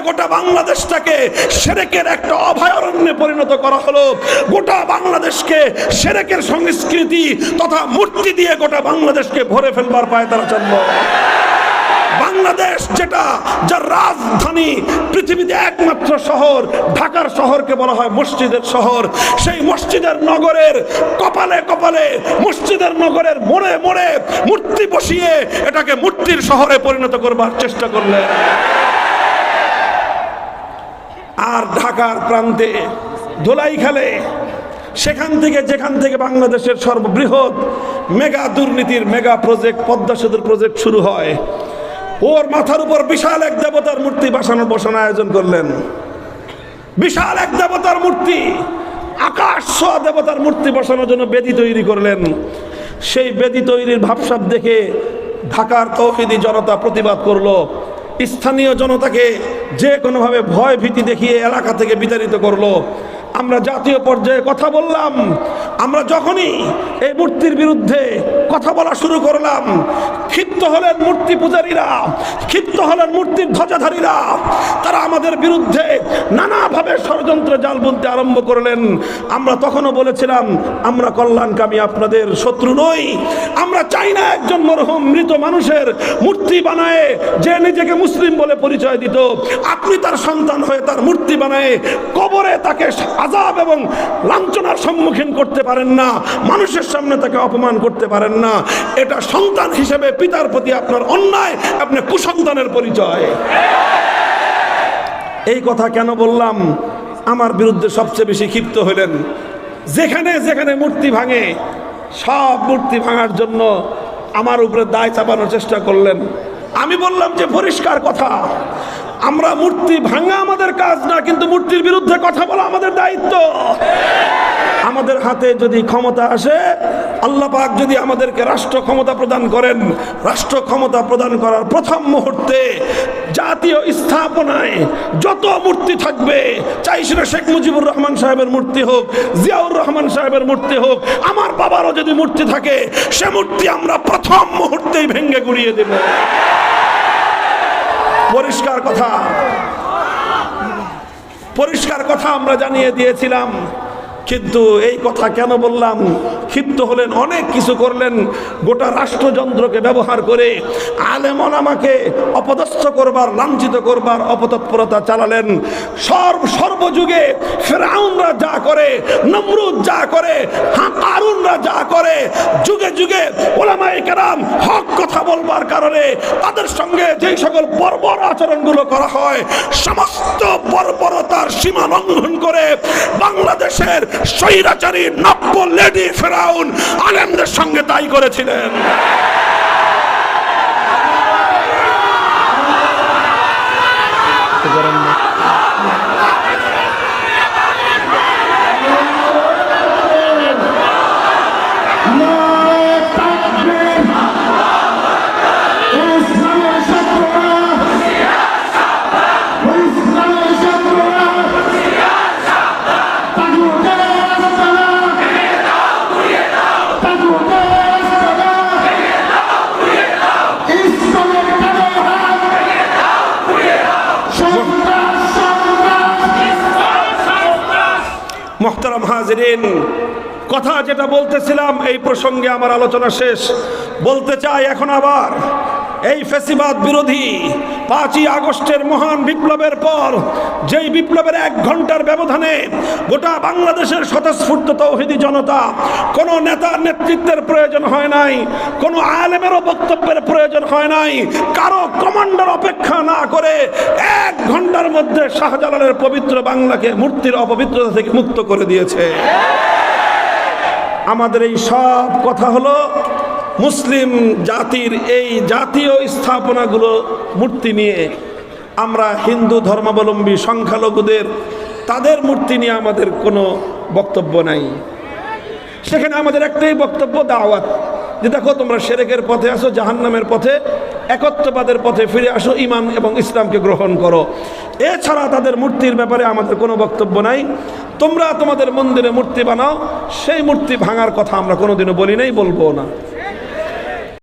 গোটা বাংলাদেশটাকে শিরকের একটা অভয়ারণ্যে পরিণত করা হলো। গোটা বাংলাদেশকে শিরকের সংস্কৃতি তথা মূর্তি দিয়ে গোটা বাংলাদেশকে ভরে ফেলবার পায়তারা চলল। বাংলাদেশ যেটা, যার রাজধানী, পৃথিবীতে একমাত্র শহর, ঢাকার শহরকে বলা হয় মসজিদের শহর। সেই মসজিদের নগরের কপালে কপালে, মসজিদের নগরের মোড়ে মোড়ে মূর্তি বসিয়ে এটাকে মূর্তির শহরে পরিণত করবার চেষ্টা করলেন। আর ঢাকার প্রান্তে ধোলাইখালে, সেখান থেকে যেখান থেকে বাংলাদেশের সর্ববৃহৎ মেগা দুর্নীতির মেগা প্রজেক্ট পদ্মা সেতুর প্রজেক্ট শুরু হয়, ওর মাথার উপর বিশাল এক দেবতার মূর্তি বসানোর আয়োজন করলেন। বিশাল এক দেবতার মূর্তি, আকাশ ছোঁয়া দেবতার মূর্তি বসানোর জন্য বেদি তৈরি করলেন। সেই বেদি তৈরির ভাবসাব দেখে ঢাকার তৌহিদি জনতা প্রতিবাদ করলো। স্থানীয় জনতাকে যে কোনোভাবে ভয় ভীতি দেখিয়ে এলাকা থেকে বিতাড়িত করলো। আমরা জাতীয় পর্যায়ে কথা বললাম। আমরা যখনই এই মূর্তির বিরুদ্ধে কথা বলা শুরু করলাম, ক্ষিপ্ত হলেন মূর্তি পূজারীরা, ক্ষিপ্ত হলেন মূর্তির ধ্বজাধারীরা। তারা আমাদের বিরুদ্ধে নানাভাবে ষড়যন্ত্র জাল বুনতে আরম্ভ করলেন। আমরা তখনও বলেছিলাম, আমরা কল্যাণকামী, আপনাদের শত্রু নই। আমরা চাই না একজন মরহুম মৃত মানুষের মূর্তি বানায় যে নিজেকে মুসলিম বলে পরিচয় দিত, আপনি তার সন্তান হয়ে তার মূর্তি বানায় কবরে তাকে আযাব এবং লাঞ্ছনার সম্মুখীন করতে পারেন না, মানুষের সামনে তাকে অপমান করতে পারেন না। এটা সন্তান হিসেবে পিতার প্রতি আপনার অন্যায়, আপনি কুসন্তানের পরিচয়। এই কথা কেন বললাম? আমার বিরুদ্ধে সবচেয়ে বেশি ক্ষিপ্ত হলেন যেখানে যেখানে মূর্তি ভাঙে, সব মূর্তি ভাঙার জন্য আমার উপরে দায় চাপানোর চেষ্টা করলেন। আমি বললাম যে পরিষ্কার কথা, আমরা মূর্তি ভাঙা আমাদের কাজ না, কিন্তু মূর্তির বিরুদ্ধে কথা বলা আমাদের দায়িত্ব। আমাদের হাতে যদি ক্ষমতা আসে, আল্লাহ পাক যদি আমাদেরকে রাষ্ট্র ক্ষমতা প্রদান করেন, রাষ্ট্র ক্ষমতা প্রদান করার প্রথম মুহূর্তে জাতীয় স্থাপনায় যত মূর্তি থাকবে, চাই সেটা শেখ মুজিবুর রহমান সাহেবের মূর্তি হোক, জিয়াউর রহমান সাহেবের মূর্তি হোক, আমার বাবারও যদি মূর্তি থাকে, সে মূর্তি আমরা প্রথম মুহূর্তেই ভেঙে গুড়িয়ে দেব। পরিষ্কার কথা, পরিষ্কার কথা আমরা জানিয়ে দিয়েছিলাম। কিন্তু এই কথা কেন বললাম? ক্ষিপ্ত হলেন, অনেক কিছু করলেন। গোটা রাষ্ট্রযন্ত্রকে ব্যবহার করে আলেম ওলামাকে অপদস্থ করবার, লাঞ্ছিত করবার অপতৎপরতা চালালেন। সর্বযুগে ফিরআউনরা যা করে, নমরুদ যা করে, কারুনরা যা করে, যুগে যুগে ওলামায়ে কেরাম হক কথা বলবার কারণে তাদের সঙ্গে যেই সকল বর্বর আচরণগুলো করা হয়, সমস্ত বর্বরতার সীমা লঙ্ঘন করে বাংলাদেশের স্বৈরাচারী নব্য লেডি ফেরাউন আলেমদের সঙ্গে তাই করেছিলেন। মোহতারাম হাজিরিন, কথা যেটা বলতেছিলাম, এই প্রসঙ্গে আমার আলোচনা শেষ। বলতে চাই এখন আবার, এই ফ্যাসিবাদ বিরোধী 5ই আগস্টের মহান বিপ্লবের পর, যেই বিপ্লবের 1 ঘন্টার ব্যবধানে গোটা বাংলাদেশের স্বতঃস্ফূর্ত তৌহিদি জনতা, কোনো নেতার নেতৃত্বের প্রয়োজন হয় নাই, কোনো আলেমেরও বক্তব্যের প্রয়োজন হয় নাই, কারো কমান্ডার অপেক্ষা না করে 1 ঘন্টার মধ্যে শাহজালালের পবিত্র বাংলাকে মূর্তির অপবিত্রতা থেকে মুক্ত করে দিয়েছে। আমাদের এই সব কথা হলো মুসলিম জাতির এই জাতীয় স্থাপনাগুলো মূর্তি নিয়ে, আমরা হিন্দু ধর্মাবলম্বী সংখ্যালঘুদের তাদের মূর্তি নিয়ে আমাদের কোনো বক্তব্য নাই। সেখানে আমাদের একটাই বক্তব্য, দাওয়াত, যে দেখো তোমরা শিরকের পথে আসো, জাহান্নামের পথে, একত্ববাদের পথে ফিরে আসো, ঈমান এবং ইসলামকে গ্রহণ করো। এছাড়া তাদের মূর্তির ব্যাপারে আমাদের কোনো বক্তব্য নাই। তোমরা তোমাদের মন্দিরে মূর্তি বানাও, সেই মূর্তি ভাঙার কথা আমরা কোনোদিনও বলি নাই, বলবো না।